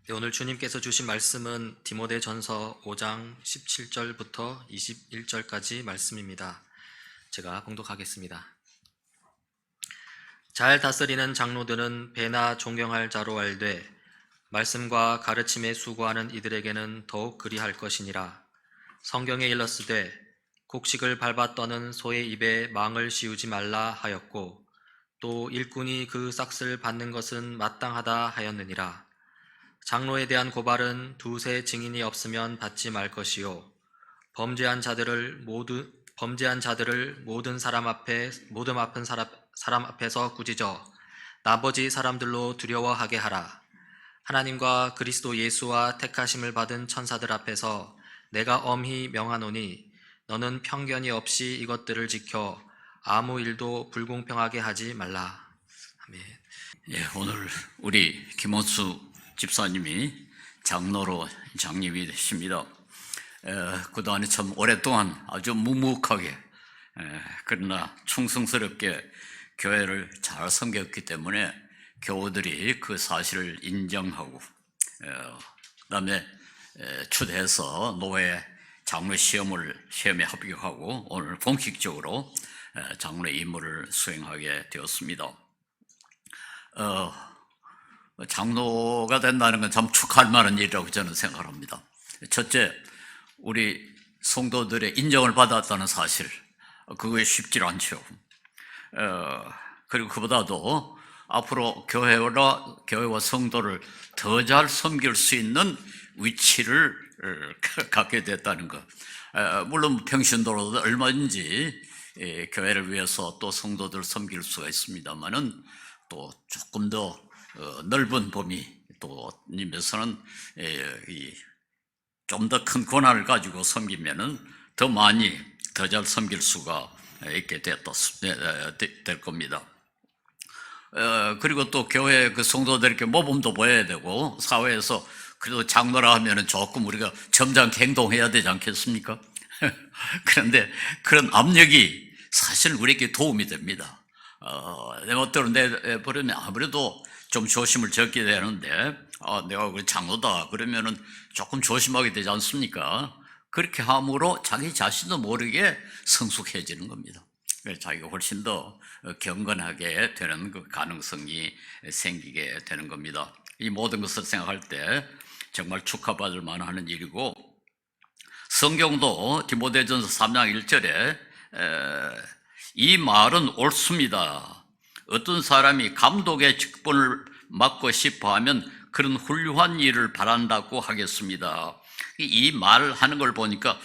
네, 오늘 주님께서 주신 말씀은 디모데전서 5장 17절부터 21절까지 말씀입니다. 제가 봉독하겠습니다. 잘 다스리는 장로들은 배나 존경할 자로 알되 말씀과 가르침에 수고하는 이들에게는 더욱 그리할 것이니라. 성경에 일렀으되 곡식을 밟아 떠는 소의 입에 망을 씌우지 말라 하였고 또 일꾼이 그 싹을 받는 것은 마땅하다 하였느니라. 장로에 대한 고발은 두세 증인이 없으면 받지 말 것이요 범죄한 자들을 모든 사람 앞에서 꾸짖어 나머지 사람들로 두려워하게 하라. 하나님과 그리스도 예수와 택하심을 받은 천사들 앞에서 내가 엄히 명하노니 너는 편견이 없이 이것들을 지켜 아무 일도 불공평하게 하지 말라. 아멘. 예, 오늘 우리 김원수 집사님이 장로로 장립이 되십니다. 그동안에 참 오랫동안 아주 묵묵하게 그러나 충성스럽게 교회를 잘 섬겼기 때문에 교우들이 그 사실을 인정하고 그다음에 초대해서 노회 장로 시험에 합격하고 오늘 본격적으로 장로의 임무를 수행하게 되었습니다. 장로가 된다는 건 참 축하할 만한 일이라고 저는 생각합니다. 첫째, 우리 성도들의 인정을 받았다는 사실, 그게 쉽지 않죠. 그리고 그보다도 앞으로 교회와 성도를 더 잘 섬길 수 있는 위치를 갖게 됐다는 것. 물론 평신도로도 얼마든지 교회를 위해서 또 성도들을 섬길 수가 있습니다만은 또 조금 더 넓은 범위 또 님에서는 좀 더 큰 권한을 가지고 섬기면은 더 많이 더 잘 섬길 수가 있게 될 겁니다. 그리고 또 교회 그 성도들에게 모범도 보여야 되고 사회에서 그래도 장로라 하면은 조금 우리가 점잖게 행동해야 되지 않겠습니까? 그런데 그런 압력이 사실 우리에게 도움이 됩니다. 내 멋대로 내버리면 아무래도 좀 조심을 적게 되는데, 내가 그 장로다 그러면은 조금 조심하게 되지 않습니까? 그렇게 함으로 자기 자신도 모르게 성숙해지는 겁니다. 그래서 자기가 훨씬 더 경건하게 되는 그 가능성이 생기게 되는 겁니다. 이 모든 것을 생각할 때 정말 축하받을 만한 일이고, 성경도 디모데전서 3장 1절에 이 말은 옳습니다. 어떤 사람이 감독의 직분을 맡고 싶어 하면 그런 훌륭한 일을 바란다고 하겠습니다. 이 말을 하는 걸 보니까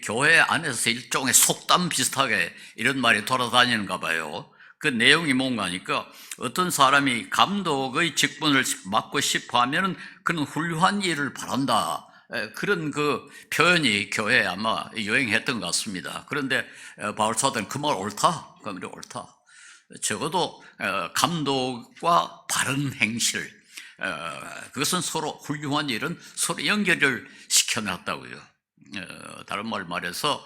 교회 안에서 일종의 속담 비슷하게 이런 말이 돌아다니는가 봐요. 그 내용이 뭔가 하니까 어떤 사람이 감독의 직분을 맡고 싶어 하면 그런 훌륭한 일을 바란다. 그런 그 표현이 교회에 아마 유행했던 것 같습니다. 그런데 바울 사도는 그 말 옳다. 그 말이 옳다. 적어도 감독과 바른 행실, 그것은 서로 훌륭한 일은 서로 연결을 시켜놨다고요. 다른 말 말해서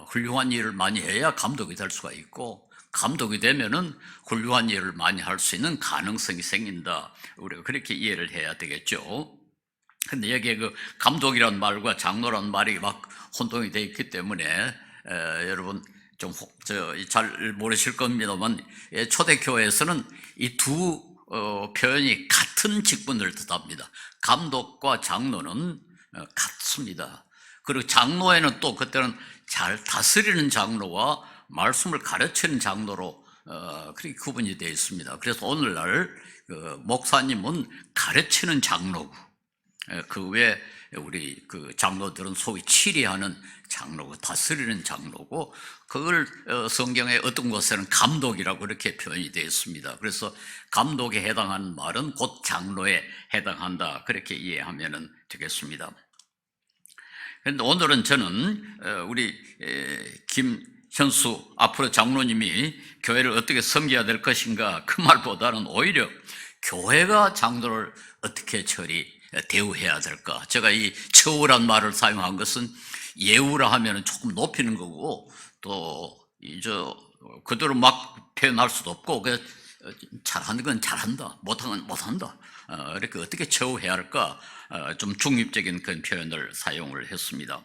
훌륭한 일을 많이 해야 감독이 될 수가 있고, 감독이 되면은 훌륭한 일을 많이 할 수 있는 가능성이 생긴다. 우리가 그렇게 이해를 해야 되겠죠. 근데 여기에 그 감독이란 말과 장로란 말이 막 혼동이 되어 있기 때문에 여러분 좀 잘 모르실 겁니다만, 초대교회에서는 이 두 표현이 같은 직분을 뜻합니다. 감독과 장로는 같습니다. 그리고 장로에는 또 그때는 잘 다스리는 장로와 말씀을 가르치는 장로로 그렇게 구분이 되어 있습니다. 그래서 오늘날 그 목사님은 가르치는 장로고, 그 외에 우리 그 장로들은 소위 치리하는 장로고 다스리는 장로고, 그걸 성경의 어떤 곳에는 감독이라고 그렇게 표현이 되어 있습니다. 그래서 감독에 해당하는 말은 곧 장로에 해당한다, 그렇게 이해하면 되겠습니다. 그런데 오늘은 저는 우리 김현수 앞으로 장로님이 교회를 어떻게 섬겨야 될 것인가, 그 말보다는 오히려 교회가 장로를 어떻게 대우해야 될까. 제가 이 처우란 말을 사용한 것은 예우라 하면 조금 높이는 거고, 또 그대로 막 표현할 수도 없고, 잘하는 건 잘한다, 못하는 건 못한다. 이렇게 어떻게 처우해야 할까? 좀 중립적인 그런 표현을 사용을 했습니다.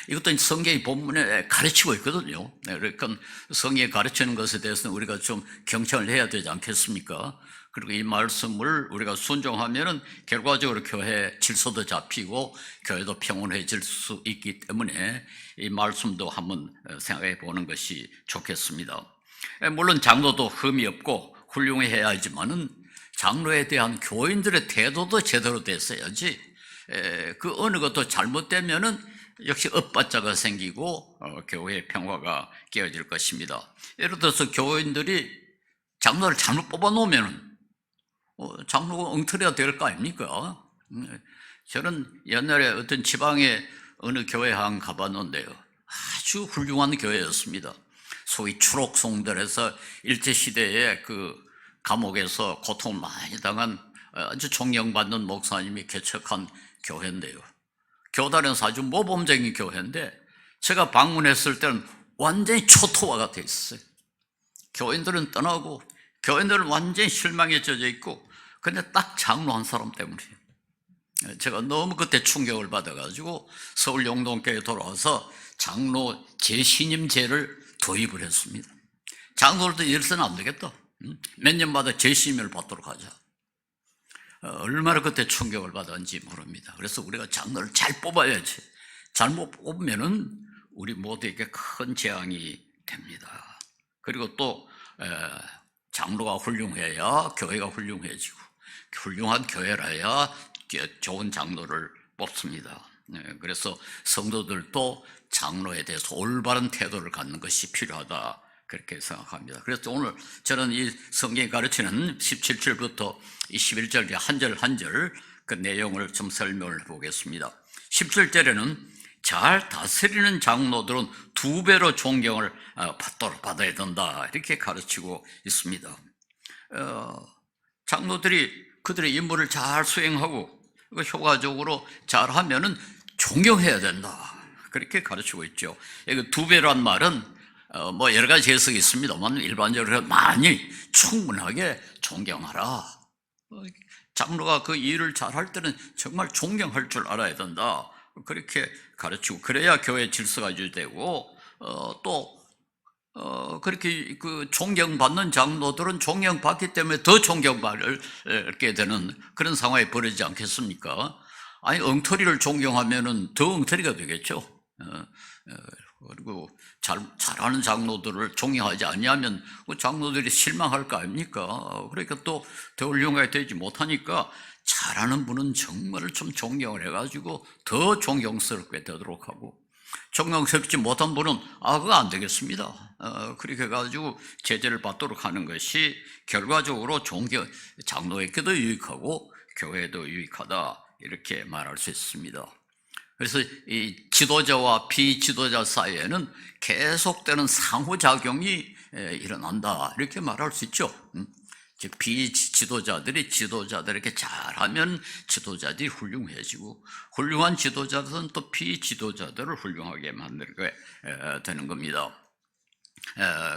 이것도 성경의 본문에 가르치고 있거든요. 그러니까 성경이 가르치는 것에 대해서는 우리가 좀 경청을 해야 되지 않겠습니까? 그리고 이 말씀을 우리가 순종하면은 결과적으로 교회 질서도 잡히고 교회도 평온해질 수 있기 때문에 이 말씀도 한번 생각해 보는 것이 좋겠습니다. 물론 장로도 흠이 없고 훌륭해야 하지만은 장로에 대한 교인들의 태도도 제대로 됐어야지. 그 어느 것도 잘못되면은 역시 엇받자가 생기고 교회의 평화가 깨어질 것입니다. 예를 들어서 교인들이 장로를 잘못 뽑아놓으면 장로가 엉터리가 될 거 아닙니까? 저는 옛날에 어떤 지방의 어느 교회 한 가봤는데요, 아주 훌륭한 교회였습니다. 소위 추록송들에서 일제시대에 그 감옥에서 고통을 많이 당한 아주 존경받는 목사님이 개척한 교회인데요, 교단에서 아주 모범적인 교회인데 제가 방문했을 때는 완전히 초토화가 돼 있어요. 교인들은 떠나고 교인들은 완전히 실망에 젖어 있고, 근데 딱 장로 한 사람 때문이에요. 제가 너무 그때 충격을 받아가지고 서울 용동교회에 돌아와서 장로 재신임제를 도입을 했습니다. 장로들도 이래서는 안 되겠다, 몇 년마다 재신임을 받도록 하자. 얼마나 그때 충격을 받았는지 모릅니다. 그래서 우리가 장로를 잘 뽑아야지, 잘못 뽑으면은 우리 모두에게 큰 재앙이 됩니다. 그리고 또 장로가 훌륭해야 교회가 훌륭해지고, 훌륭한 교회라야 좋은 장로를 뽑습니다. 그래서 성도들도 장로에 대해서 올바른 태도를 갖는 것이 필요하다, 그렇게 생각합니다. 그래서 오늘 저는 이 성경이 가르치는 17절부터 21절 한 절 한 절 그 내용을 좀 설명을 해보겠습니다. 17절에는 잘 다스리는 장로들은 2배로 존경을 받아야 된다, 이렇게 가르치고 있습니다. 장로들이 그들의 임무를 잘 수행하고 효과적으로 잘하면은 존경해야 된다, 그렇게 가르치고 있죠. 여기 2배란 말은 뭐 여러 가지 해석이 있습니다만 일반적으로 많이 충분하게 존경하라. 장로가 그 일을 잘할 때는 정말 존경할 줄 알아야 된다, 그렇게 가르치고, 그래야 교회 질서가 유지되고 또 그렇게 그 존경받는 장로들은 존경받기 때문에 더 존경받게 되는 그런 상황이 벌어지지 않겠습니까? 아니, 엉터리를 존경하면은 더 엉터리가 되겠죠. 그리고 잘하는 장로들을 존경하지 않으면 장로들이 실망할 거 아닙니까? 그러니까 또 더 훌륭하게 되지 못하니까 잘하는 분은 정말 좀 존경을 해가지고 더 존경스럽게 되도록 하고, 존경스럽지 못한 분은 그거 안 되겠습니다, 그렇게 해가지고 제재를 받도록 하는 것이 결과적으로 장로에게도 유익하고 교회에도 유익하다, 이렇게 말할 수 있습니다. 그래서 이 지도자와 비지도자 사이에는 계속되는 상호작용이 일어난다, 이렇게 말할 수 있죠. 즉 비지도자들이 지도자들에게 잘하면 지도자들이 훌륭해지고, 훌륭한 지도자들은 또 비지도자들을 훌륭하게 만들게 되는 겁니다.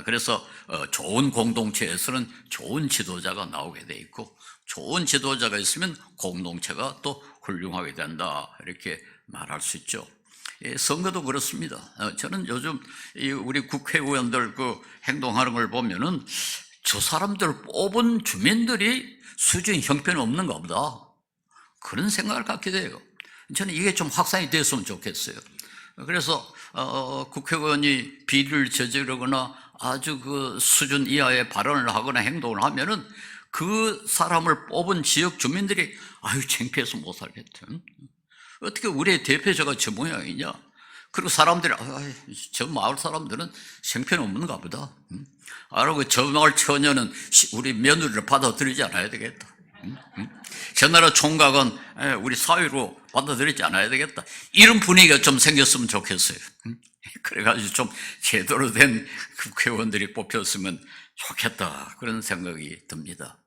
그래서 좋은 공동체에서는 좋은 지도자가 나오게 돼 있고, 좋은 지도자가 있으면 공동체가 또 훌륭하게 된다, 이렇게 말할 수 있죠. 선거도 그렇습니다. 저는 요즘 우리 국회의원들 그 행동하는 걸 보면은 저 사람들 뽑은 주민들이 수준이 형편없는가 보다, 그런 생각을 갖게 돼요. 저는 이게 좀 확산이 됐으면 좋겠어요. 그래서 국회의원이 비리를 저지르거나 아주 그 수준 이하의 발언을 하거나 행동을 하면은 그 사람을 뽑은 지역 주민들이 창피해서 못 살겠다, 어떻게 우리의 대표자가 저 모양이냐, 그리고 사람들이 저 마을 사람들은 형편없는가 보다, 그리고 저 마을 처녀는 우리 며느리를 받아들이지 않아야 되겠다, 저 나라 총각은 우리 사위로 받아들이지 않아야 되겠다, 이런 분위기가 좀 생겼으면 좋겠어요. 그래가지고 좀 제대로 된 국회의원들이 뽑혔으면 좋겠다, 그런 생각이 듭니다.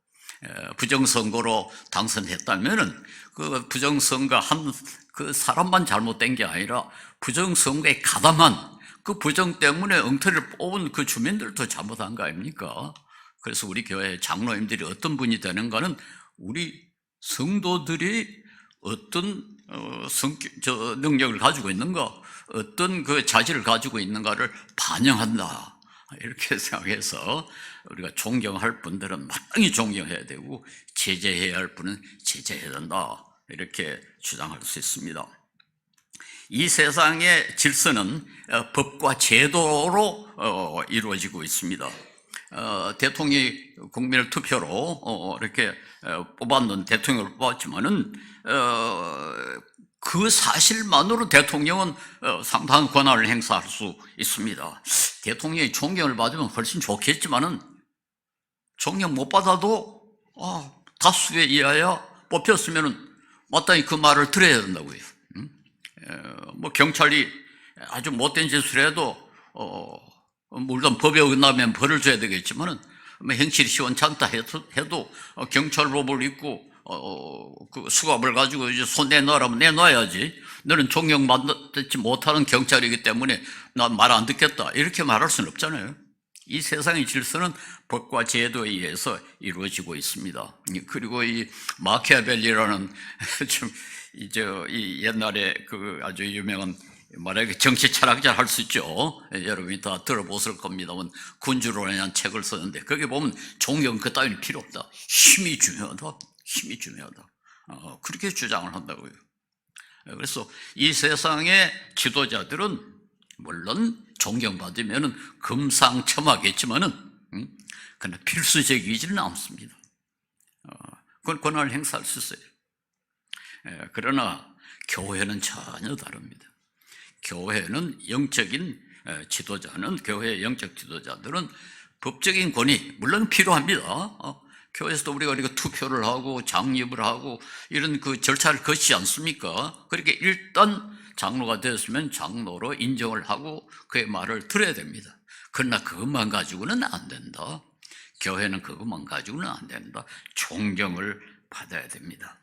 부정선거로 당선했다면은 그 부정선거 한 그 사람만 잘못된 게 아니라 부정선거에 가담한 그 부정 때문에 엉터리를 뽑은 그 주민들도 잘못한 거 아닙니까? 그래서 우리 교회 장로님들이 어떤 분이 되는가는 우리 성도들이 어떤 능력을 가지고 있는가, 어떤 그 자질을 가지고 있는가를 반영한다, 이렇게 생각해서 우리가 존경할 분들은 마땅히 존경해야 되고 제재해야 할 분은 제재해야 된다, 이렇게 주장할 수 있습니다. 이 세상의 질서는 법과 제도로 이루어지고 있습니다. 대통령이 국민을 투표로 이렇게 뽑았는 대통령을 뽑았지만은 그 사실만으로 대통령은 상당한 권한을 행사할 수 있습니다. 대통령이 존경을 받으면 훨씬 좋겠지만은 존경 못 받아도 다수에 의하여 뽑혔으면은 마땅히 그 말을 들어야 된다고요. 뭐 경찰이 아주 못된 짓을 해도 물론 법에 어긋나면 벌을 줘야 되겠지만은 행실이 시원찮다 해도 경찰복을 입고 그 수갑을 가지고 이제 손 내놔라면 내놔야지. 너는 존경받지 못하는 경찰이기 때문에 난 말 안 듣겠다, 이렇게 말할 수는 없잖아요. 이 세상의 질서는 법과 제도에 의해서 이루어지고 있습니다. 그리고 이 마키아벨리라는 이 옛날에 그 아주 유명한 말하기 정치 철학자 할 수 있죠. 여러분이 다 들어보실 겁니다만 군주론에 대한 책을 썼는데 거기 보면 존경 그 따위는 필요 없다. 힘이 중요하다. 힘이 중요하다. 그렇게 주장을 한다고요. 그래서 이 세상의 지도자들은 물론 존경받으면 금상첨화겠지만은 그러나 필수적이지는 않습니다. 그건 권한을 행사할 수 있어요. 그러나 교회는 전혀 다릅니다. 교회는 영적인 지도자는, 교회의 영적 지도자들은 법적인 권위 물론 필요합니다. 교회에서도 우리가 투표를 하고 장립을 하고 이런 그 절차를 거치지 않습니까? 그렇게 일단 장로가 되었으면 장로로 인정을 하고 그의 말을 들어야 됩니다. 그러나 그것만 가지고는 안 된다. 교회는 그것만 가지고는 안 된다. 존경을 받아야 됩니다.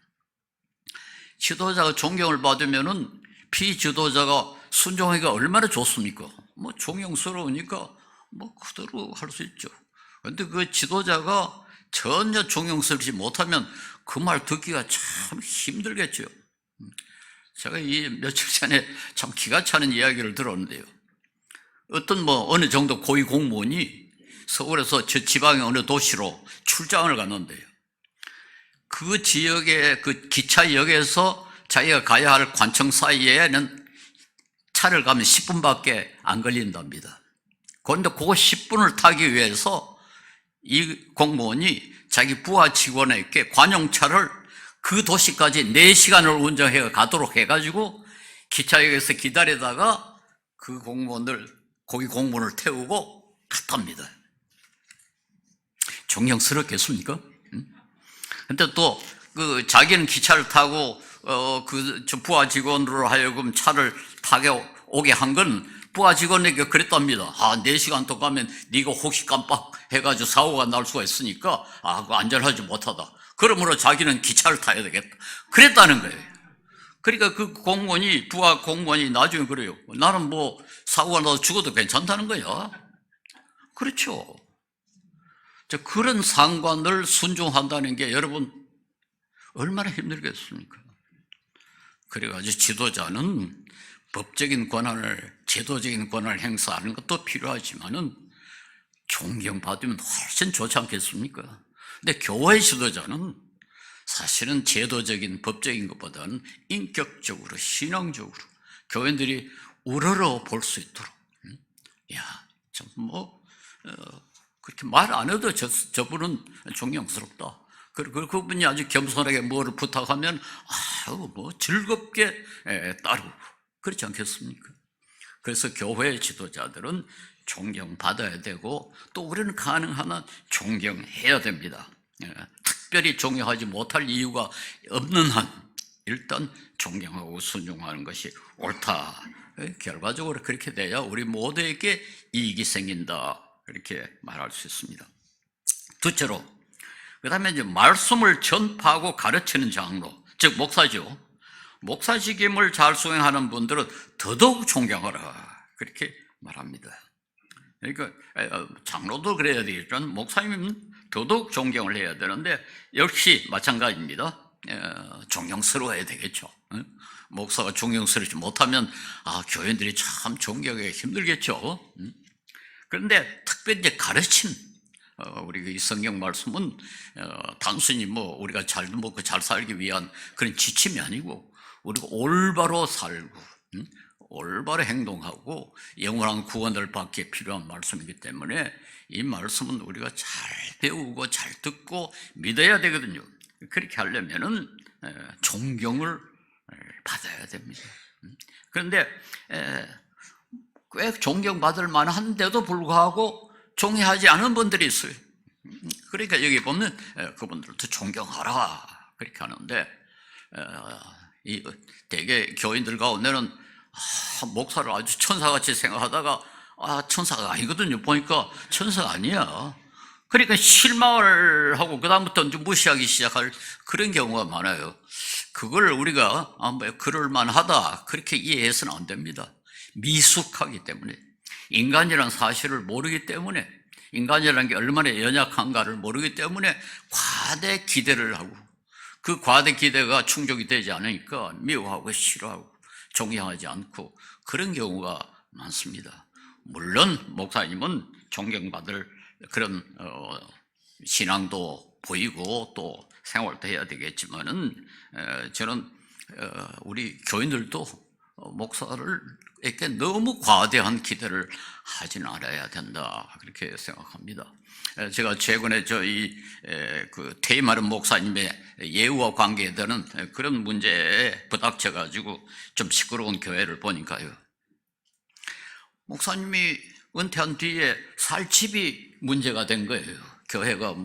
지도자가 존경을 받으면은 피지도자가 순종하기가 얼마나 좋습니까? 뭐 존경스러우니까 뭐 그대로 할 수 있죠. 그런데 그 지도자가 전혀 존경스럽지 못하면 그 말 듣기가 참 힘들겠죠. 제가 이 며칠 전에 참 기가 차는 이야기를 들었는데요. 어떤 어느 정도 고위 공무원이 서울에서 저 지방의 어느 도시로 출장을 갔는데요. 그 지역의 그 기차역에서 자기가 가야 할 관청 사이에는 차를 가면 10분밖에 안 걸린답니다. 그런데 그거 10분을 타기 위해서 이 공무원이 자기 부하 직원에게 관용차를 그 도시까지 4시간을 운전해 가도록 해가지고 기차역에서 기다리다가 그 고위 공무원을 태우고 갔답니다. 존경스럽겠습니까? 근데 또 자기는 기차를 타고 저 부하 직원으로 하여금 차를 타게 오게 한 건 부하 직원에게 그랬답니다. 4시간 더 가면 네가 혹시 깜빡해가지고 사고가 날 수가 있으니까 그거 안전하지 못하다. 그러므로 자기는 기차를 타야 되겠다. 그랬다는 거예요. 그러니까 그 부하 공무원이 나중에 그래요. 나는 사고가 나서 죽어도 괜찮다는 거야. 그렇죠. 그런 상관을 순종한다는 게 여러분 얼마나 힘들겠습니까? 그래가지고 지도자는 법적인 권한을, 제도적인 권한을 행사하는 것도 필요하지만은 존경받으면 훨씬 좋지 않겠습니까? 근데 교회 지도자는 사실은 제도적인, 법적인 것보다는 인격적으로, 신앙적으로 교인들이 우러러 볼 수 있도록, 참 그렇게 말 안 해도 저분은 존경스럽다. 그리고 그분이 아주 겸손하게 뭐를 부탁하면 즐겁게 따르고 그렇지 않겠습니까? 그래서 교회 지도자들은 존경받아야 되고 또 우리는 가능하면 존경해야 됩니다. 특별히 존경하지 못할 이유가 없는 한 일단 존경하고 순종하는 것이 옳다. 결과적으로 그렇게 돼야 우리 모두에게 이익이 생긴다. 이렇게 말할 수 있습니다. 둘째로, 그 다음에 이제 말씀을 전파하고 가르치는 장로, 즉 목사죠. 목사직임을 잘 수행하는 분들은 더더욱 존경하라. 그렇게 말합니다. 그러니까 장로도 그래야 되겠지만 목사님은 더더욱 존경을 해야 되는데 역시 마찬가지입니다. 존경스러워야 되겠죠. 목사가 존경스럽지 못하면 교인들이 참 존경하기 힘들겠죠. 그런데 특별히 이제 가르침, 우리 이 성경 말씀은 단순히 뭐 우리가 잘 먹고 잘 살기 위한 그런 지침이 아니고 우리가 올바로 살고 올바로 행동하고 영원한 구원을 받기에 필요한 말씀이기 때문에 이 말씀은 우리가 잘 배우고 잘 듣고 믿어야 되거든요. 그렇게 하려면은 존경을 받아야 됩니다. 그런데 꽤 존경받을 만한데도 불구하고 존경하지 않은 분들이 있어요. 그러니까 여기 보면 그분들도 존경하라 그렇게 하는데 대개 교인들 가운데는 목사를 아주 천사같이 생각하다가 천사가 아니거든요. 보니까 천사가 아니야. 그러니까 실망을 하고 그다음부터 무시하기 시작할 그런 경우가 많아요. 그걸 우리가 그럴만하다 그렇게 이해해서는 안 됩니다. 미숙하기 때문에, 인간이라는 사실을 모르기 때문에, 인간이라는 게 얼마나 연약한가를 모르기 때문에 과대 기대를 하고 그 과대 기대가 충족이 되지 않으니까 미워하고 싫어하고 존경하지 않고 그런 경우가 많습니다. 물론 목사님은 존경받을 그런 신앙도 보이고 또 생활도 해야 되겠지만은 저는 우리 교인들도 목사를에게 너무 과대한 기대를 하지는 않아야 된다 그렇게 생각합니다. 제가 최근에 그 퇴임하는 목사님의 예우와 관계에 되는 그런 문제에 부닥쳐 가지고 좀 시끄러운 교회를 보니까요, 목사님이 은퇴한 뒤에 살 집이 문제가 된 거예요. 교회가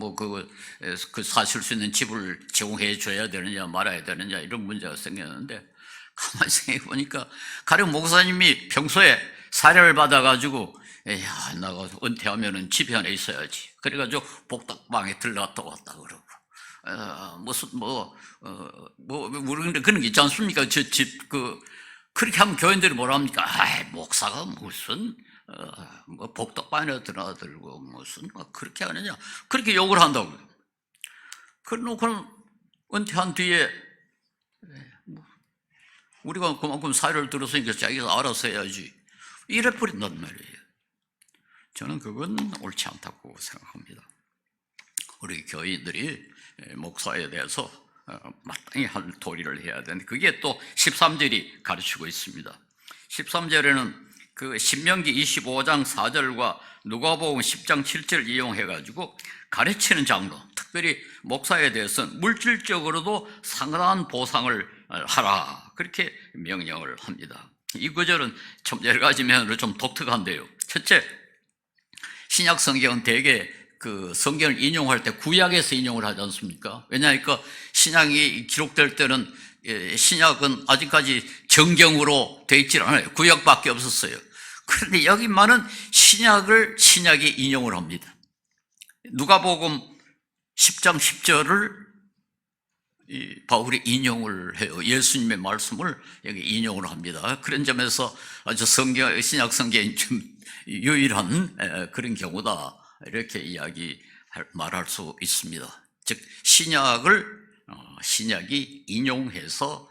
그 사실 수 있는 집을 제공해 줘야 되느냐 말아야 되느냐 이런 문제가 생겼는데, 가만히 생각해 보니까 가령 목사님이 평소에 사례를 받아가지고 나가 은퇴하면은 집에 하나 있어야지. 그래가지고 복덕방에 들어갔다 왔다 그러고 그런 게 있지 않습니까? 그렇게 하면 교인들이 뭐라 합니까? 목사가 무슨 복덕방에 들어들고 무슨 그렇게 하느냐 그렇게 욕을 한다고요. 그래놓고는 은퇴한 뒤에 우리가 그만큼 사례를 들었으니까 자기가 알아서 해야지 이래 버린단 말이에요. 저는 그건 옳지 않다고 생각합니다. 우리 교인들이 목사에 대해서 마땅히 할 도리를 해야 되는데, 그게 또 13절이 가르치고 있습니다. 13절에는 그 신명기 25장 4절과 누가복음 10장 7절 이용해가지고 가르치는 장로, 특별히 목사에 대해서는 물질적으로도 상당한 보상을 하라 그렇게 명령을 합니다. 이 구절은 좀 여러 가지 면으로 좀 독특한데요. 첫째, 신약 성경은 대개 그 성경을 인용할 때 구약에서 인용을 하지 않습니까? 왜냐하니까 신약이 기록될 때는 신약은 아직까지 정경으로 되어 있질 않아요. 구약밖에 없었어요. 그런데 여기만은 신약이 인용을 합니다. 누가복음 10장 10절을 바울이 인용을 해요. 예수님의 말씀을 여기 인용을 합니다. 그런 점에서 아주 신약 성경이 좀 유일한 그런 경우다 이렇게 말할 수 있습니다. 즉 신약이 인용해서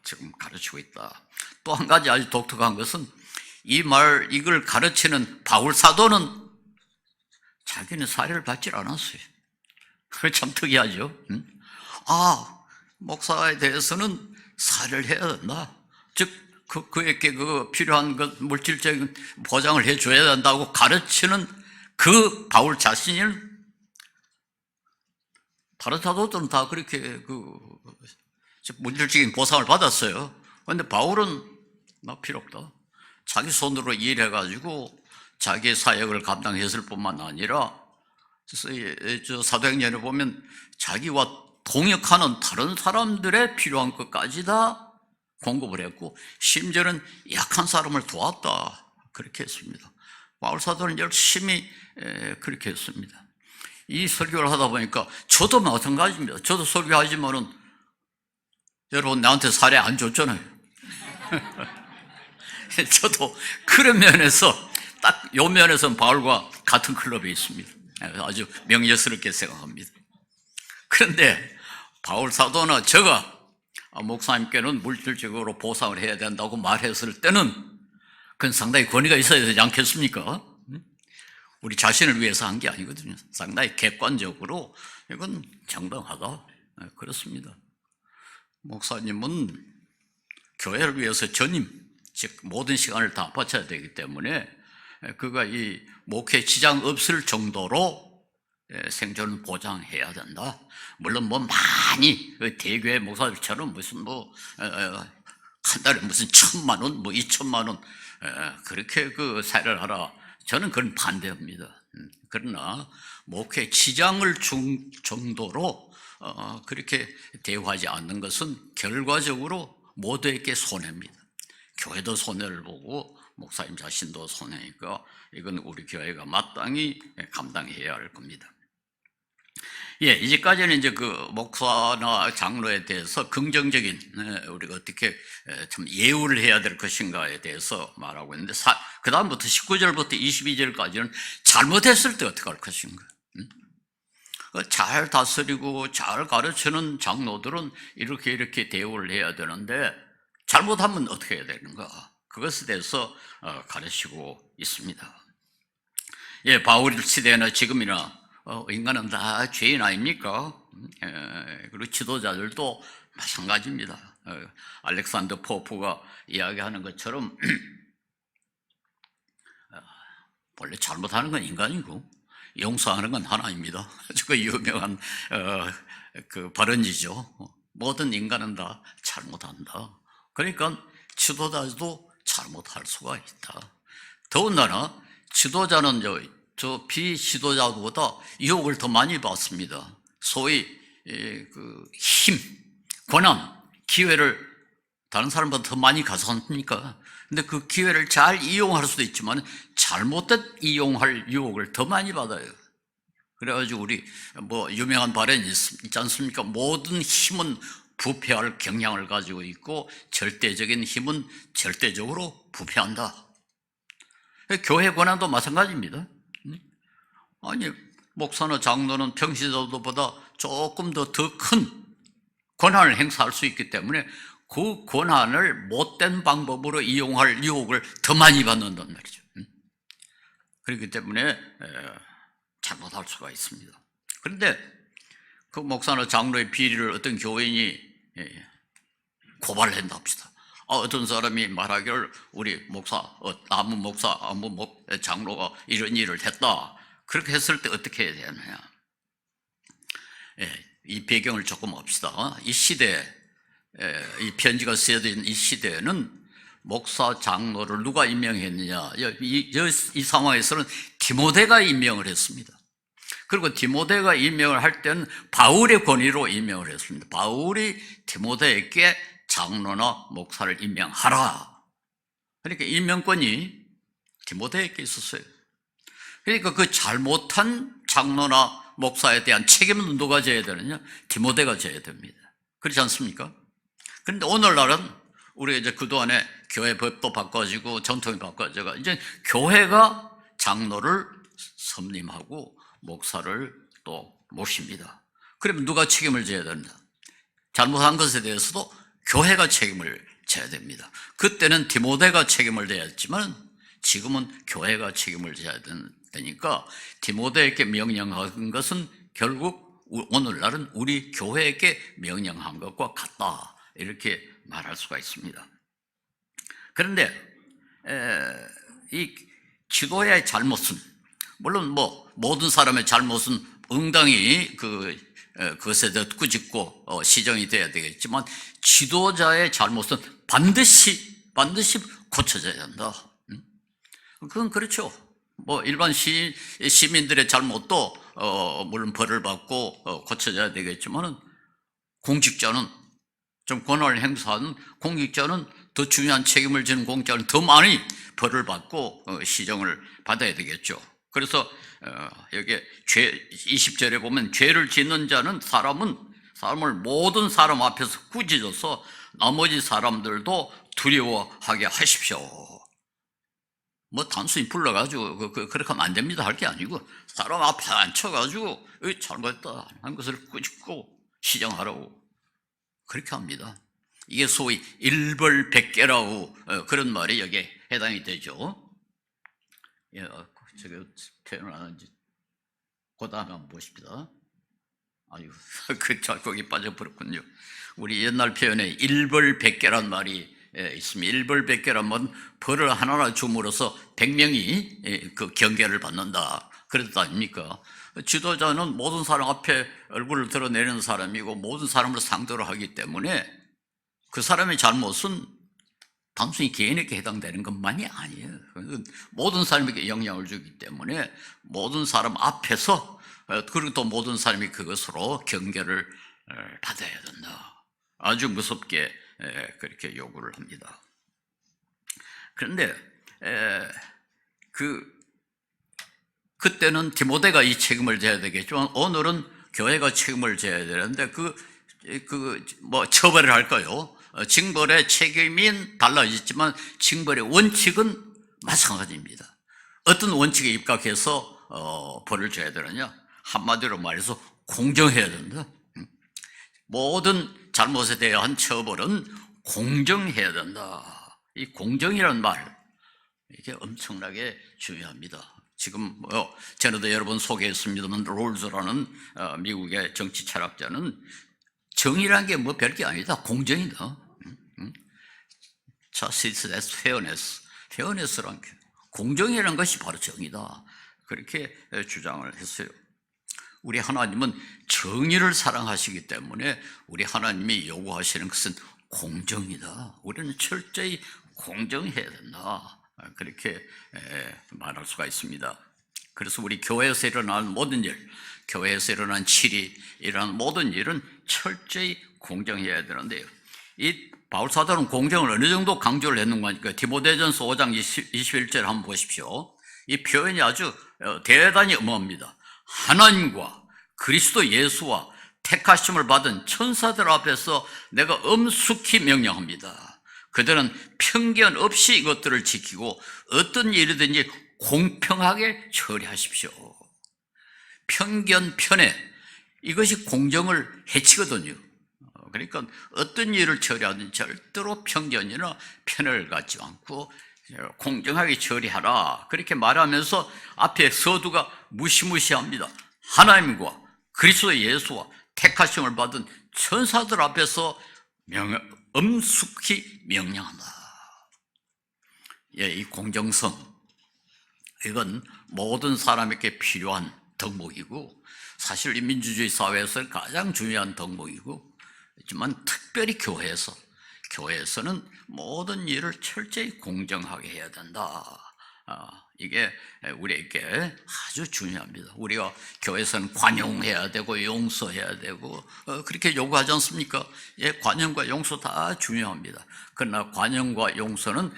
지금 가르치고 있다. 또 한 가지 아주 독특한 것은 이걸 가르치는 바울 사도는 자기는 사례를 받질 않았어요. 그게 참 특이하죠. 목사에 대해서는 사례를 해야 된다. 즉 그에게 필요한 물질적인 보장을 해줘야 된다고 가르치는 그 바울 자신을 다른 사도들은 다 그렇게 물질적인 보상을 받았어요. 그런데 바울은 필요 없다. 자기 손으로 일해가지고 자기의 사역을 감당했을 뿐만 아니라 사도행전에 보면 자기와 동역하는 다른 사람들의 필요한 것까지 다 공급을 했고 심지어는 약한 사람을 도왔다 그렇게 했습니다. 바울 사도는 열심히 그렇게 했습니다. 이 설교를 하다 보니까 저도 마찬가지입니다. 저도 설교하지만은 여러분 나한테 사례 안 줬잖아요. 저도 그런 면에서 딱 요 면에서는 바울과 같은 클럽에 있습니다. 아주 명예스럽게 생각합니다. 그런데 바울 사도나 제가 목사님께는 물질적으로 보상을 해야 된다고 말했을 때는 그건 상당히 권위가 있어야 되지 않겠습니까? 우리 자신을 위해서 한 게 아니거든요. 상당히 객관적으로 이건 정당하다. 그렇습니다. 목사님은 교회를 위해서 전임, 즉 모든 시간을 다 바쳐야 되기 때문에 그가 이 목회 지장 없을 정도로 생존을 보장해야 된다. 물론 뭐 많이 대교회 목사들처럼 무슨 한 달에 무슨 1,000만 원, 2,000만 원 그렇게 사례를 하라. 저는 그건 반대합니다. 그러나 목회 지장을 준 정도로 그렇게 대우하지 않는 것은 결과적으로 모두에게 손해입니다. 교회도 손해를 보고 목사님 자신도 손해니까 이건 우리 교회가 마땅히 감당해야 할 겁니다. 예, 이제까지는 이제 그 목사나 장로에 대해서 긍정적인 우리가 어떻게 참 예우를 해야 될 것인가에 대해서 말하고 있는데 그 다음부터 19절부터 22절까지는 잘못했을 때 어떻게 할 것인가. 잘 다스리고 잘 가르치는 장로들은 이렇게 대우를 해야 되는데 잘못하면 어떻게 해야 되는가. 그것에 대해서 가르치고 있습니다. 예, 바울 시대나 지금이나 인간은 다 죄인 아닙니까? 그리고 지도자들도 마찬가지입니다. 알렉산더 포프가 이야기하는 것처럼 원래 잘못하는 건 인간이고 용서하는 건 하나입니다. 그 유명한 그 발언이죠. 모든 인간은 다 잘못한다. 그러니까 지도자도 잘못할 수가 있다. 더군다나 지도자는 저 비지도자보다 유혹을 더 많이 받습니다. 소위 그 힘, 권한, 기회를 다른 사람보다 더 많이 가져옵니까? 근데 그 기회를 잘 이용할 수도 있지만 잘못된 이용할 유혹을 더 많이 받아요. 그래가지고 우리 유명한 발언이 있지 않습니까? 모든 힘은 부패할 경향을 가지고 있고 절대적인 힘은 절대적으로 부패한다. 교회 권한도 마찬가지입니다. 아니, 목사나 장로는 평신도보다 조금 더 큰 권한을 행사할 수 있기 때문에 그 권한을 못된 방법으로 이용할 유혹을 더 많이 받는단 말이죠. 그렇기 때문에 잘못할 수가 있습니다. 그런데 그 목사나 장로의 비리를 어떤 교인이 고발을 한다 합시다. 어떤 사람이 말하기를 우리 목사, 아무 목사, 장로가 이런 일을 했다. 그렇게 했을 때 어떻게 해야 되느냐. 이 배경을 조금 봅시다. 이 시대에, 이 편지가 쓰여진 이 시대에는 목사, 장로를 누가 임명했느냐. 이 상황에서는 디모데가 임명을 했습니다. 그리고 디모데가 임명을 할 때는 바울의 권위로 임명을 했습니다. 바울이 디모데에게 장로나 목사를 임명하라. 그러니까 임명권이 디모데에게 있었어요. 그러니까 그 잘못한 장로나 목사에 대한 책임은 누가 져야 되느냐? 디모데가 져야 됩니다. 그렇지 않습니까? 그런데 오늘날은 우리가 이제 그동안에 교회 법도 바꿔지고 전통이 바꿔져가 이제 교회가 장로를 섬림하고 목사를 또 모십니다. 그러면 누가 책임을 져야 된다? 잘못한 것에 대해서도 교회가 책임을 져야 됩니다. 그때는 디모데가 책임을 져야 했지만 지금은 교회가 책임을 져야 되니까 디모데에게 명령한 것은 결국 오늘날은 우리 교회에게 명령한 것과 같다. 이렇게 말할 수가 있습니다. 그런데 이 지도자의 잘못은 물론 모든 사람의 잘못은 응당히 그것에 대해 꾸짖고 시정이 돼야 되겠지만 지도자의 잘못은 반드시 고쳐져야 한다. 그건 그렇죠. 일반 시민들의 잘못도 물론 벌을 받고 고쳐져야 되겠지만은 공직자는 좀 권한을 행사하는 공직자는 더 중요한 책임을 지는 공직자는 더 많이 벌을 받고 시정을 받아야 되겠죠. 그래서 여기 20절에 보면 죄를 짓는 자는 사람을 모든 사람 앞에서 꾸짖어서 나머지 사람들도 두려워하게 하십시오. 뭐 단순히 불러가지고 그렇게 하면 안 됩니다 할 게 아니고 사람 앞에 앉혀가지고 잘못했다 하는 것을 끄집고 시정하라고 그렇게 합니다. 이게 소위 일벌백계라고 그런 말이 여기에 해당이 되죠. 예, 제가 표현을 안 하는지 그 다음에 한번 보십시다. 아유, 거기 빠져버렸군요. 우리 옛날 표현에 일벌백계란 말이 있습니다. 일벌백계라면 벌을 하나하나 줌으로써 100명이 그 경계를 받는다. 그랬다 아닙니까? 지도자는 모든 사람 앞에 얼굴을 드러내는 사람이고 모든 사람을 상대로 하기 때문에 그 사람의 잘못은 단순히 개인에게 해당되는 것만이 아니에요. 모든 사람에게 영향을 주기 때문에 모든 사람 앞에서 그리고 또 모든 사람이 그것으로 경계를 받아야 된다. 아주 무섭게 그렇게 요구를 합니다. 그런데 그때는 디모데가 이 책임을 져야 되겠지만 오늘은 교회가 책임을 져야 되는데 뭐 처벌을 할까요? 징벌의 책임은 달라졌지만 징벌의 원칙은 마찬가지입니다. 어떤 원칙에 입각해서 벌을 줘야 되느냐? 한마디로 말해서 공정해야 된다. 모든 잘못에 대한 처벌은 공정해야 된다. 이 공정이라는 말, 이게 엄청나게 중요합니다. 지금 전에도 여러 번 소개했습니다만 롤즈라는 미국의 정치 철학자는 정의라는 게 뭐 별게 아니다. 공정이다. Justice as fairness. fairness란 게 공정이라는 것이 바로 정의다. 그렇게 주장을 했어요. 우리 하나님은 정의를 사랑하시기 때문에 우리 하나님이 요구하시는 것은 공정이다. 우리는 철저히 공정해야 된다. 그렇게 말할 수가 있습니다. 그래서 우리 교회에서 일어나는 모든 일, 교회에서 일어난 질이 일어나는 모든 일은 철저히 공정해야 되는데요. 이 바울사도는 공정을 어느 정도 강조를 했는가 하니까 디모데전서 5장 21절 한번 보십시오. 이 표현이 아주 대단히 어마합니다. 하나님과 그리스도 예수와 택하심을 받은 천사들 앞에서 내가 엄숙히 명령합니다. 그들은 편견 없이 이것들을 지키고 어떤 일이든지 공평하게 처리하십시오. 편견, 편애, 이것이 공정을 해치거든요. 그러니까 어떤 일을 처리하든 절대로 편견이나 편을 갖지 않고 공정하게 처리하라. 그렇게 말하면서 앞에 서두가 무시무시합니다. 하나님과 그리스도 예수와 택하심을 받은 천사들 앞에서 엄숙히 명령한다. 이 공정성, 이건 모든 사람에게 필요한 덕목이고 사실 이 민주주의 사회에서 가장 중요한 덕목이고 하지만 특별히 교회에서는 모든 일을 철저히 공정하게 해야 된다. 이게 우리에게 아주 중요합니다. 우리가 교회에서는 관용해야 되고 용서해야 되고 그렇게 요구하지 않습니까? 관용과 용서 다 중요합니다. 그러나 관용과 용서는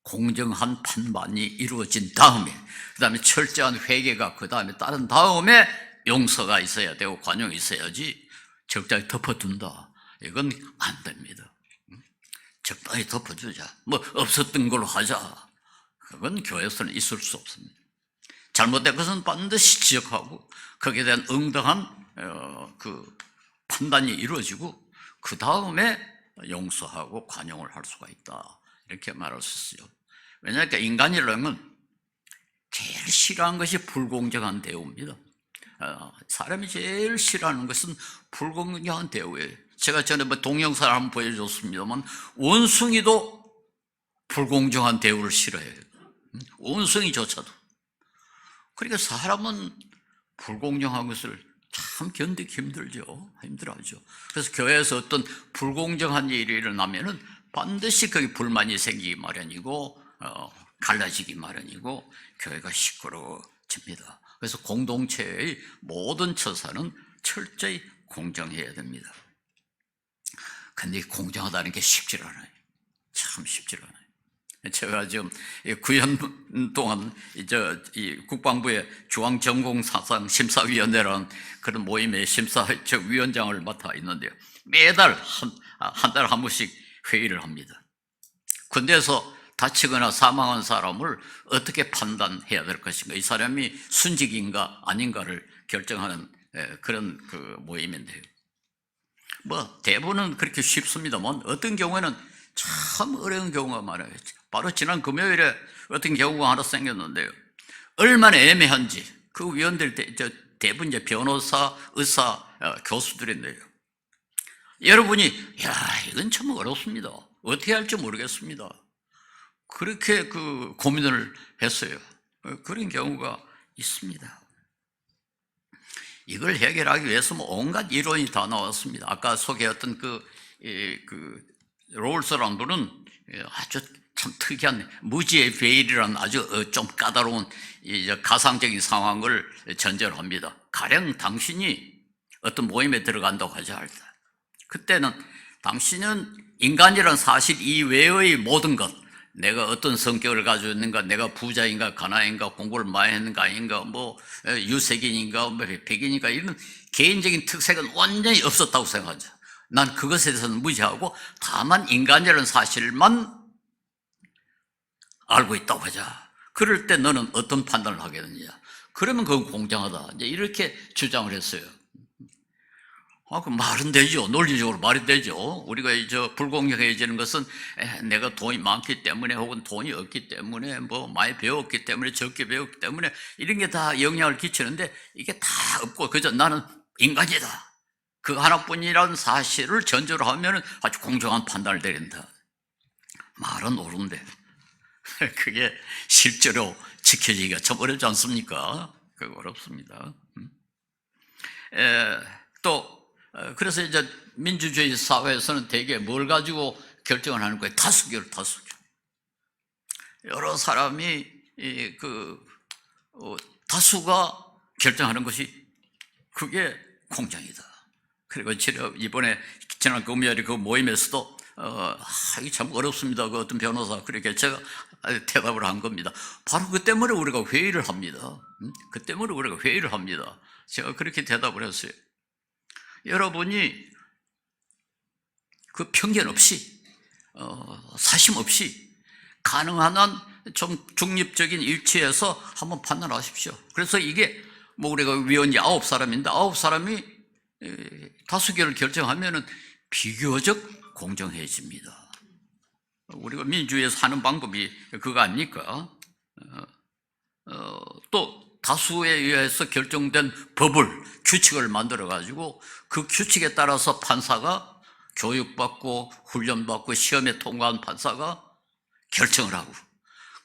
공정한 판단이 이루어진 다음에 그 다음에 철저한 회개가 그 다음에 따른 다음에 용서가 있어야 되고 관용이 있어야지 적당히 덮어둔다. 이건 안 됩니다. 적당히 덮어주자. 뭐 없었던 걸로 하자. 그건 교회에서는 있을 수 없습니다. 잘못된 것은 반드시 지적하고 거기에 대한 응당한 그 판단이 이루어지고 그 다음에 용서하고 관용을 할 수가 있다. 이렇게 말할 수 있어요. 왜냐하면 인간이라는 건 제일 싫어하는 것이 불공정한 대우입니다. 사람이 제일 싫어하는 것은 불공정한 대우예요. 제가 전에 동영상을 한번 보여줬습니다만 원숭이도 불공정한 대우를 싫어해요. 원숭이조차도. 그러니까 사람은 불공정한 것을 참 견디기 힘들어하죠. 그래서 교회에서 어떤 불공정한 일이 일어나면은 반드시 거기 불만이 생기기 마련이고 갈라지기 마련이고 교회가 시끄러워집니다. 그래서 공동체의 모든 처사는 철저히 공정해야 됩니다. 근데 공정하다는 게 쉽지 않아요. 참 쉽지 않아요. 제가 지금 9년 동안 이 국방부의 중앙전공사상 심사위원회라는 그런 모임의 위원장을 맡아 있는데요. 매달 한 달에 한 번씩 회의를 합니다. 군대에서 다치거나 사망한 사람을 어떻게 판단해야 될 것인가? 이 사람이 순직인가 아닌가를 결정하는 그런 그 모임인데요. 뭐 대부분은 그렇게 쉽습니다만 어떤 경우에는 참 어려운 경우가 많아요. 바로 지난 금요일에 어떤 경우가 하나 생겼는데요. 얼마나 애매한지 그 위원들 대부분 이제 변호사, 의사, 교수들인데요. 여러분이 야 이건 참 어렵습니다. 어떻게 할지 모르겠습니다. 그렇게 그 고민을 했어요. 그런 경우가 있습니다. 이걸 해결하기 위해서 뭐 온갖 이론이 다 나왔습니다. 아까 소개했던 그 롤스라는 분은 아주 참 특이한 무지의 베일이라는 아주 좀 까다로운 가상적인 상황을 전제로 합니다. 가령 당신이 어떤 모임에 들어간다고 하자 할 때, 그때는 당신은 인간이라는 사실 이외의 모든 것, 내가 어떤 성격을 가지고 있는가, 내가 부자인가, 가난인가, 공부를 많이 했는가, 아닌가, 뭐 유색인인가, 뭐 백인인가, 이런 개인적인 특색은 완전히 없었다고 생각하죠. 난 그것에 대해서는 무지하고 다만 인간이라는 사실만 알고 있다고 하자. 그럴 때 너는 어떤 판단을 하게 되느냐? 그러면 그건 공정하다. 이제 이렇게 주장을 했어요. 그 말은 되죠. 논리적으로 말이 되죠. 우리가 불공정해지는 것은 내가 돈이 많기 때문에 혹은 돈이 없기 때문에 뭐 많이 배웠기 때문에 적게 배웠기 때문에 이런 게 다 영향을 끼치는데 이게 다 없고 그저 나는 인간이다. 그 하나뿐이라는 사실을 전제로 하면 아주 공정한 판단을 내린다. 말은 옳은데 그게 실제로 지켜지기가 참 어렵지 않습니까? 그거 어렵습니다. 그래서 이제 민주주의 사회에서는 대개 뭘 가지고 결정을 하는 거예요? 다수결. 여러 사람이 다수가 결정하는 것이 그게 공정이다. 그리고 이번에 지난 금요일에 그 모임에서도 이게 참 어렵습니다. 그 어떤 변호사 그렇게 제가 대답을 한 겁니다. 바로 그 때문에 우리가 회의를 합니다. 그 때문에 우리가 회의를 합니다. 제가 그렇게 대답을 했어요. 여러분이 그 편견 없이 사심 없이 가능한 한 좀 중립적인 일치에서 한번 판단하십시오. 그래서 이게 뭐 우리가 위원이 9사람인데 9사람이 다수결을 결정하면은 비교적 공정해집니다. 우리가 민주주의에서 하는 방법이 그거 아닙니까? 또 다수에 의해서 결정된 법을, 규칙을 만들어가지고 그 규칙에 따라서 판사가 교육받고 훈련받고 시험에 통과한 판사가 결정을 하고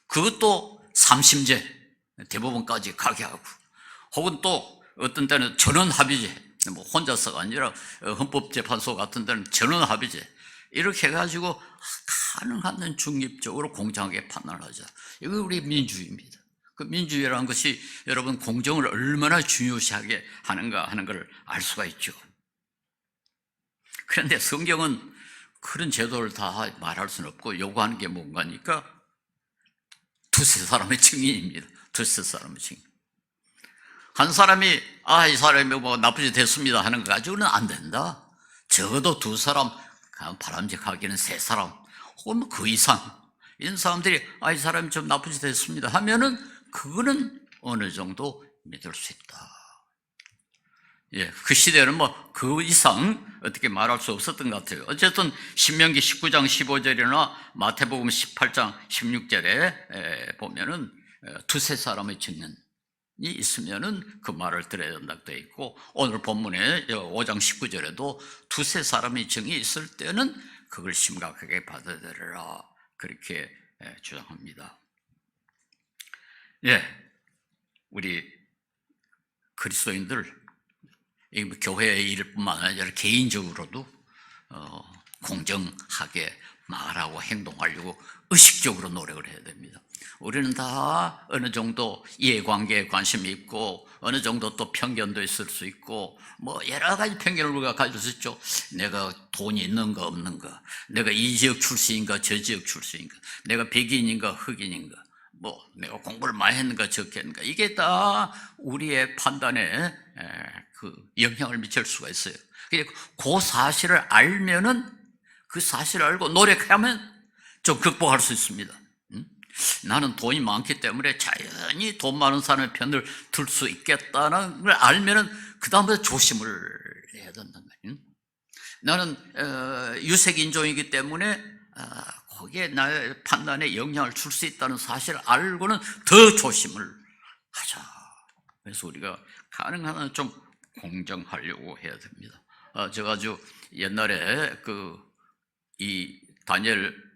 그것도 3심제 대법원까지 가게 하고 혹은 또 어떤 때는 전원합의제, 뭐 혼자서가 아니라 헌법재판소 같은 데는 전원합의제 이렇게 해가지고 가능한 한 중립적으로 공정하게 판단을 하자. 이거 우리 민주주의입니다. 그 민주주의라는 것이 여러분 공정을 얼마나 중요시하게 하는가 하는 걸 알 수가 있죠. 그런데 성경은 그런 제도를 다 말할 수는 없고 요구하는 게 뭔가니까 두세 사람의 증인입니다. 두세 사람의 증인. 한 사람이 이 사람이 뭐 나쁘지 됐습니다 하는 거 가지고는 안 된다. 적어도 두 사람, 바람직하게는 세 사람 혹은 그 이상 이런 사람들이 이 사람이 좀 나쁘지 됐습니다 하면은 그거는 어느 정도 믿을 수 있다. 그 시대는 뭐 그 이상 어떻게 말할 수 없었던 것 같아요. 어쨌든 신명기 19장 15절이나 마태복음 18장 16절에 보면은 두세 사람의 증인이 있으면은 그 말을 들어야 된다고 되어 있고 오늘 본문에 5장 19절에도 두세 사람의 증인이 있을 때는 그걸 심각하게 받아들여라 그렇게 주장합니다. 우리 그리스도인들 교회의 일뿐만 아니라 개인적으로도 공정하게 말하고 행동하려고 의식적으로 노력을 해야 됩니다. 우리는 다 어느 정도 이해관계에 관심이 있고 어느 정도 또 편견도 있을 수 있고 뭐 여러 가지 편견을 우리가 가질 수 있죠. 내가 돈이 있는가 없는가, 내가 이 지역 출신인가 저 지역 출신인가, 내가 백인인가 흑인인가, 뭐 내가 공부를 많이 했는가 적게 했는가, 이게 다 우리의 판단에 그 영향을 미칠 수가 있어요. 그 사실을 알면은 그 사실을 알고 노력하면 좀 극복할 수 있습니다. 나는 돈이 많기 때문에 자연히 돈 많은 사람의 편을 들 수 있겠다는 걸 알면은 그 다음부터 조심을 해야 된다는 거예요. 나는 유색인종이기 때문에 거기에 나의 판단에 영향을 줄 수 있다는 사실을 알고는 더 조심을 하자. 그래서 우리가 가능한 한 좀 공정하려고 해야 됩니다. 제가 아주 옛날에 이 다니엘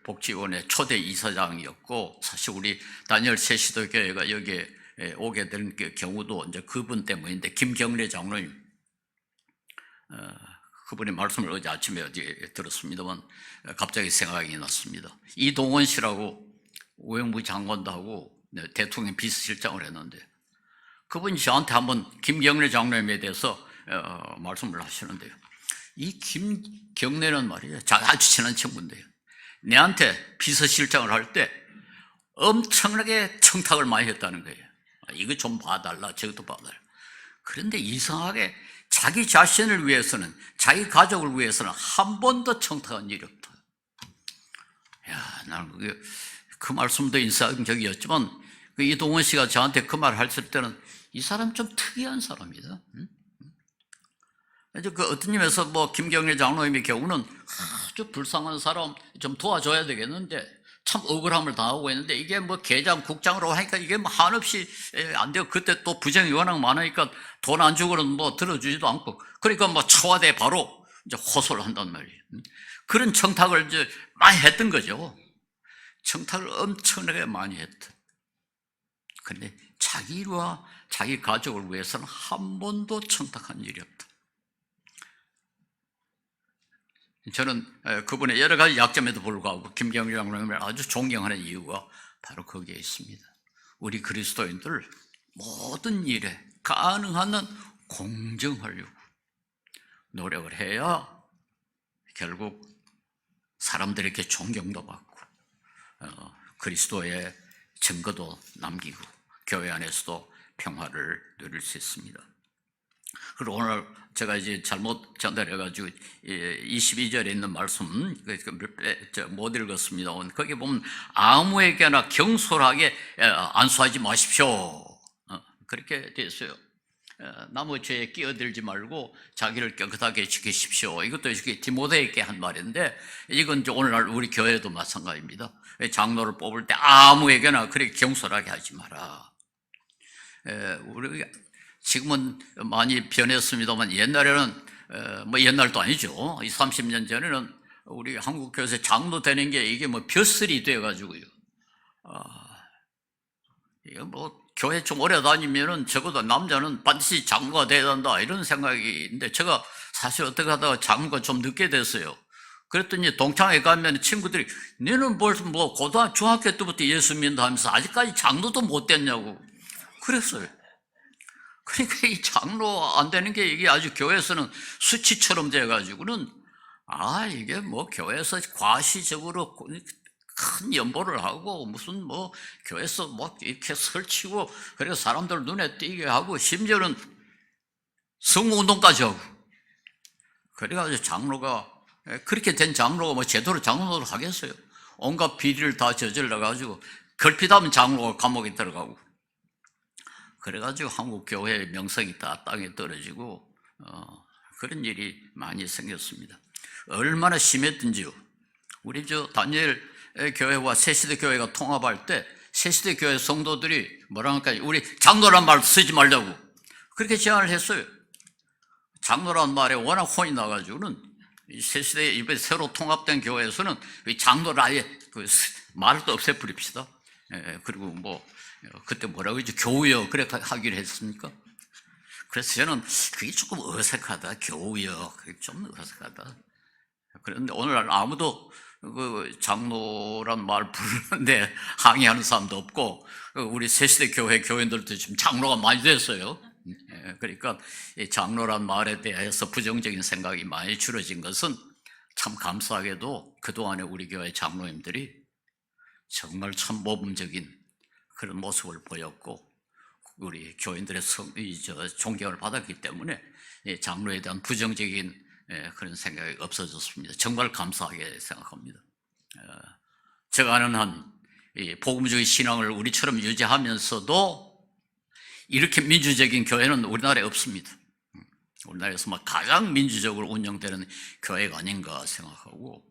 복지원의 초대 이사장이었고, 사실 우리 다니엘 새시도 교회가 여기에 오게 된 경우도 이제 그분 때문인데, 김경래 장로님, 그분의 말씀을 어제 아침에 들었습니다만 갑자기 생각이 났습니다. 이동원 씨라고 외무부 장관도 하고 대통령 비서실장을 했는데, 그분이 저한테 한번 김경래 장로님에 대해서 말씀을 하시는데요. 이 김경래는 말이에요, 아주 친한 친구인데요, 내한테 비서실장을 할 때 엄청나게 청탁을 많이 했다는 거예요. 이거 좀 봐달라, 저것도 봐달라. 그런데 이상하게 자기 자신을 위해서는, 자기 가족을 위해서는 한 번도 청탁한 일이 없다. 야, 나는 그 말씀도 인상적이었지만, 이동원 씨가 저한테 그 말을 했을 때는 이 사람 좀 특이한 사람이다. 어떤 님에서 김경래 장로님의 경우는 아주 불쌍한 사람 좀 도와줘야 되겠는데 참 억울함을 당하고 있는데, 이게 계장, 국장으로 하니까 이게 한없이 안 돼요. 그때 또 부정이 워낙 많으니까 돈 안 주고는 들어주지도 않고, 그러니까 청와대 바로 이제 호소를 한단 말이에요. 그런 청탁을 이제 많이 했던 거죠. 청탁을 엄청나게 많이 했던. 그런데 자기와 자기 가족을 위해서는 한 번도 청탁한 일이 없다. 저는 그분의 여러 가지 약점에도 불구하고 김경래 장로님을 아주 존경하는 이유가 바로 거기에 있습니다. 우리 그리스도인들 모든 일에 가능한 한 공정하려고 노력을 해야 결국 사람들에게 존경도 받고 그리스도의 증거도 남기고 교회 안에서도 평화를 누릴 수 있습니다. 그리고 오늘 제가 이제 잘못 전달해가지고 22절에 있는 말씀 못 읽었습니다. 거기 보면 아무에게나 경솔하게 안수하지 마십시오, 그렇게 되어 있어요. 남의 죄에 끼어들지 말고 자기를 깨끗하게 지키십시오. 이것도 디모데에게 한 말인데, 이건 이제 오늘날 우리 교회도 마찬가지입니다. 장로를 뽑을 때 아무에게나 그렇게 경솔하게 하지 마라. 우리 지금은 많이 변했습니다만 옛날에는 옛날도 아니죠. 30년 전에는 우리 한국 교회에서 장로 되는 게 이게 벼슬이 돼가지고요. 이게 교회 좀 오래 다니면은 적어도 남자는 반드시 장로가 돼야 한다, 이런 생각이 있는데, 제가 사실 어떻게 하다가 장로가 좀 늦게 됐어요. 그랬더니 동창회 가면 친구들이 너는 벌써 중학교 때부터 예수 믿는다 하면서 아직까지 장로도 못 됐냐고 그랬어요. 그러니까 이 장로 안 되는 게 이게 아주 교회에서는 수치처럼 돼가지고는 이게 교회에서 과시적으로 큰 연보를 하고 무슨 교회에서 이렇게 설치고 그래서 사람들 눈에 띄게 하고 심지어는 성운동까지 하고, 그래가지고 장로가 그렇게 된 장로가 제대로 장로를 하겠어요? 온갖 비리를 다 저질러가지고 걸핏하면 장로가 감옥에 들어가고, 그래가지고 한국 교회의 명성이 다 땅에 떨어지고 그런 일이 많이 생겼습니다. 얼마나 심했든지요. 우리 다니엘 교회와 새시대 교회가 통합할 때 새시대 교회 성도들이 뭐랄까, 우리 장로란 말 쓰지 말자고 그렇게 제안을 했어요. 장로란 말에 워낙 혼이 나가지고는 새시대 이번에 새로 통합된 교회에서는 장로를 아예 말을 또 없애버립시다. 그리고 그때 뭐라고 했죠? 교우여, 그래 하기로 했습니까? 그래서 저는 그게 조금 어색하다. 교우여, 그게 좀 어색하다. 그런데 오늘날 아무도 장로란 말 부르는데 항의하는 사람도 없고, 우리 새시대 교회 교인들도 지금 장로가 많이 됐어요. 그러니까 장로란 말에 대해서 부정적인 생각이 많이 줄어진 것은 참 감사하게도 그동안에 우리 교회 장로님들이 정말 참 모범적인 그런 모습을 보였고, 우리 교인들의 존경을 받았기 때문에 장로에 대한 부정적인 그런 생각이 없어졌습니다. 정말 감사하게 생각합니다. 제가 아는 한 이 복음주의 신앙을 우리처럼 유지하면서도 이렇게 민주적인 교회는 우리나라에 없습니다. 우리나라에서 막 가장 민주적으로 운영되는 교회가 아닌가 생각하고,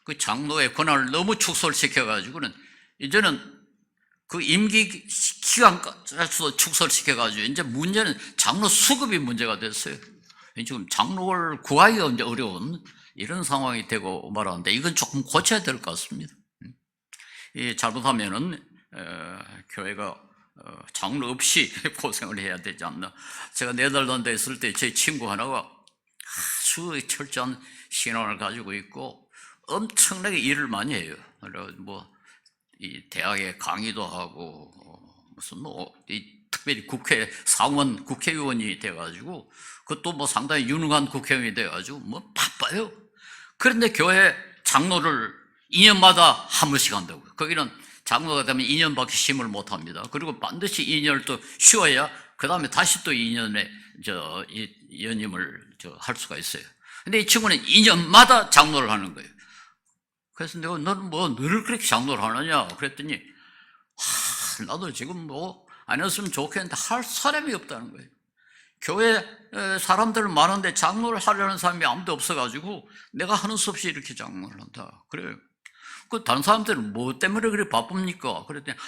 그 장로의 권한을 너무 축소시켜가지고는 이제는 그 임기 기간까지도 축소시켜가지고 이제 문제는 장로 수급이 문제가 됐어요. 지금 장로를 구하기가 이제 어려운 이런 상황이 되고 말하는데, 이건 조금 고쳐야 될 것 같습니다. 잘못하면은 교회가 장로 없이 고생을 해야 되지 않나. 제가 네덜란드에 있을 때 제 친구 하나가 아주 철저한 신앙을 가지고 있고 엄청나게 일을 많이 해요. 이 대학에 강의도 하고 무슨 특별히 국회 상원 국회의원이 돼가지고, 그것도 상당히 유능한 국회의원이 돼가지고 바빠요. 그런데 교회 장로를 2년마다 한 번씩 한다고요. 거기는 장로가 되면 2년밖에 심을 못 합니다. 그리고 반드시 2년을 또 쉬어야 그 다음에 다시 또 2년에 연임을 할 수가 있어요. 근데 이 친구는 2년마다 장로를 하는 거예요. 그래서 내가 너는 늘 그렇게 장로를 하느냐 그랬더니, 나도 지금 안 했으면 좋겠는데 할 사람이 없다는 거예요. 교회 사람들 많은데 장로를 하려는 사람이 아무도 없어가지고 내가 하는 수 없이 이렇게 장로를 한다. 그래요. 그 다른 사람들은 뭐 때문에 그렇게 바쁩니까? 그랬더니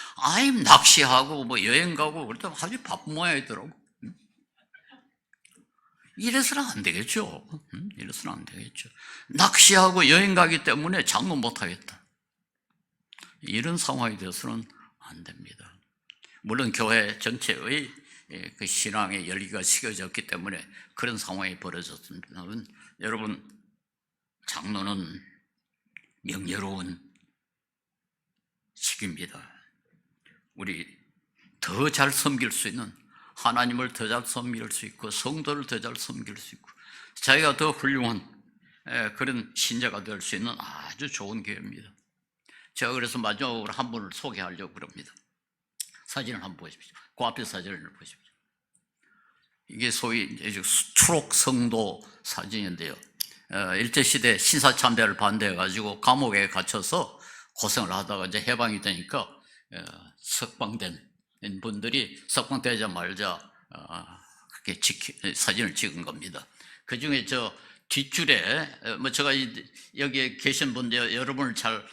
낚시하고 여행 가고 그랬더니 아주 바쁜 모양이더라고. 이래서는 안 되겠죠. 이래서는 안 되겠죠. 낚시하고 여행 가기 때문에 장로 못 하겠다. 이런 상황이 되어서는 안 됩니다. 물론 교회 전체의 그 신앙의 열기가 식어졌기 때문에 그런 상황이 벌어졌습니다. 여러분, 장로는 명예로운 직입니다. 우리 더 잘 섬길 수 있는, 하나님을 더 잘 섬길 수 있고 성도를 더 잘 섬길 수 있고 자기가 더 훌륭한 그런 신자가 될 수 있는 아주 좋은 기회입니다. 제가 그래서 마지막으로 한 분을 소개하려고 그럽니다. 사진을 한번 보십시오. 그 앞에 사진을 보십시오. 이게 소위 추록 성도 사진인데요. 일제시대 신사참배를 반대해가지고 감옥에 갇혀서 고생을 하다가 이제 해방이 되니까 석방된 분들이 석방되자마자 그렇게 사진을 찍은 겁니다. 그 중에 뒷줄에 제가 여기에 계신 분들 여러분을 잘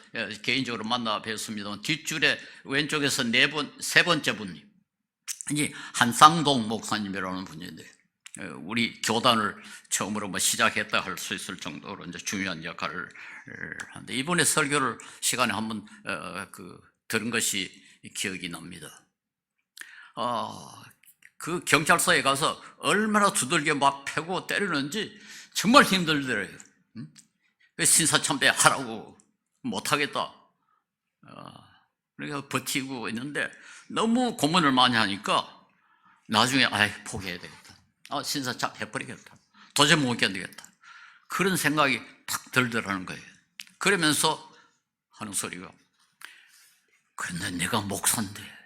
개인적으로 만나 뵀습니다. 뒷줄에 왼쪽에서 세 번째 분이 한상동 목사님이라는 분인데, 우리 교단을 처음으로 시작했다 할 수 있을 정도로 이제 중요한 역할을 하는데, 이번에 설교를 시간에 한번 들은 것이 기억이 납니다. 그 경찰서에 가서 얼마나 두들겨 막 패고 때리는지 정말 힘들더래요. 신사참배 하라고 못하겠다. 그러니까 버티고 있는데 너무 고문을 많이 하니까 나중에 포기해야 되겠다. 신사참배 해버리겠다. 도저히 못 견디겠다. 그런 생각이 탁 들더라는 거예요. 그러면서 하는 소리가, 그런데 내가 목사인데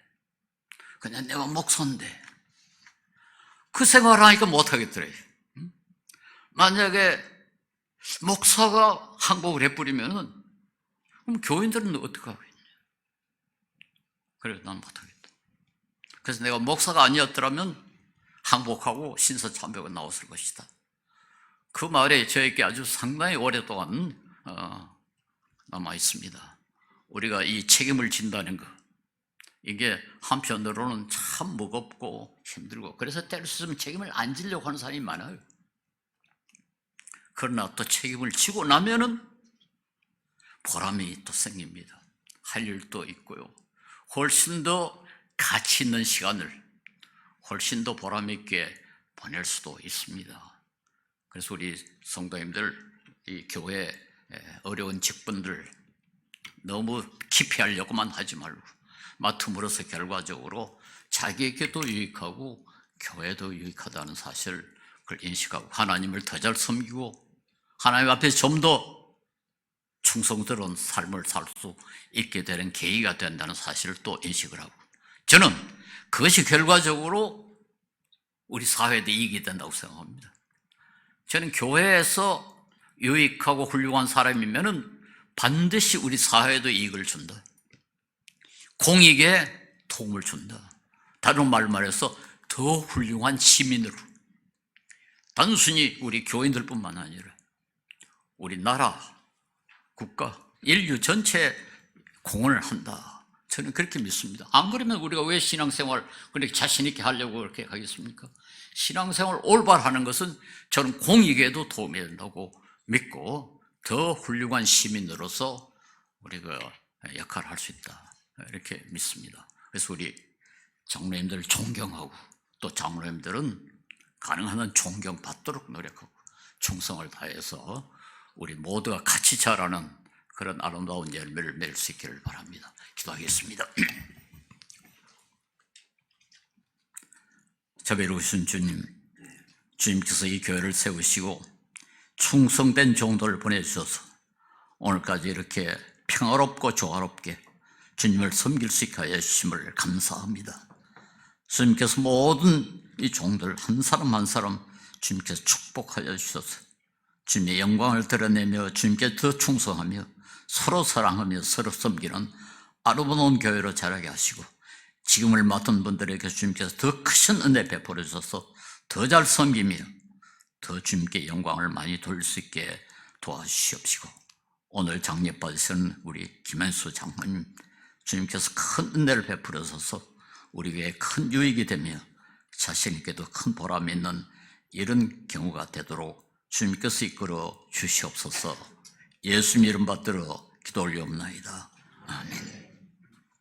그 생각을 하니까 못하겠더래요. 만약에 목사가 항복을 해버리면은 그럼 교인들은 어떻게 하겠냐. 그래, 난 못하겠다. 그래서 내가 목사가 아니었더라면 항복하고 신사참배가 나왔을 것이다. 그 말에 저에게 아주 상당히 오랫동안 남아 있습니다. 우리가 이 책임을 진다는 것, 이게 한편으로는 참 무겁고 힘들고, 그래서 때로 있으면 책임을 안 지려고 하는 사람이 많아요. 그러나 또 책임을 지고 나면은 보람이 또 생깁니다. 할 일도 있고요. 훨씬 더 가치 있는 시간을 훨씬 더 보람 있게 보낼 수도 있습니다. 그래서 우리 성도님들, 이 교회 어려운 직분들 너무 기피하려고만 하지 말고 맡음으로써 결과적으로 자기에게도 유익하고 교회도 유익하다는 사실을 인식하고 하나님을 더 잘 섬기고 하나님 앞에서 좀 더 충성스러운 삶을 살 수 있게 되는 계기가 된다는 사실을 또 인식을 하고, 저는 그것이 결과적으로 우리 사회에 이익이 된다고 생각합니다. 저는 교회에서 유익하고 훌륭한 사람이면은 반드시 우리 사회에도 이익을 준다. 공익에 도움을 준다. 다른 말로 말해서 더 훌륭한 시민으로, 단순히 우리 교인들뿐만 아니라 우리 나라, 국가, 인류 전체에 공헌을 한다. 저는 그렇게 믿습니다. 안 그러면 우리가 왜 신앙생활 그렇게 자신 있게 하려고 그렇게 하겠습니까? 신앙생활 올바르하는 것은 저는 공익에도 도움이 된다고 믿고 더 훌륭한 시민으로서 우리가 역할을 할 수 있다, 이렇게 믿습니다. 그래서 우리 장로님들을 존경하고 또 장로님들은 가능한 한 존경받도록 노력하고 충성을 다해서 우리 모두가 같이 자라는 그런 아름다운 열매를 맺을 수 있기를 바랍니다. 기도하겠습니다. 자비로우신 주님, 주님께서 이 교회를 세우시고 충성된 종들을 보내주셔서 오늘까지 이렇게 평화롭고 조화롭게 주님을 섬길 수 있게 하여 주심을 감사합니다. 주님께서 모든 이 종들 한 사람 한 사람 주님께서 축복하여 주셔서 주님의 영광을 드러내며 주님께 더 충성하며 서로 사랑하며 서로 섬기는 아름다운 교회로 자라게 하시고, 지금을 맡은 분들에게 주님께서 더 크신 은혜 베풀어 주셔서 더 잘 섬기며 더 주님께 영광을 많이 돌릴 수 있게 도와주시옵시고, 오늘 장례 받으시는 우리 김현수 장로님 주님께서 큰 은혜를 베풀어 주셔서 우리 교회에 큰 유익이 되며 자신에게도 큰 보람이 있는 이런 경우가 되도록 주님께서 이끌어 주시옵소서. 예수님 이름 받들어 기도 올리옵나이다. 아멘.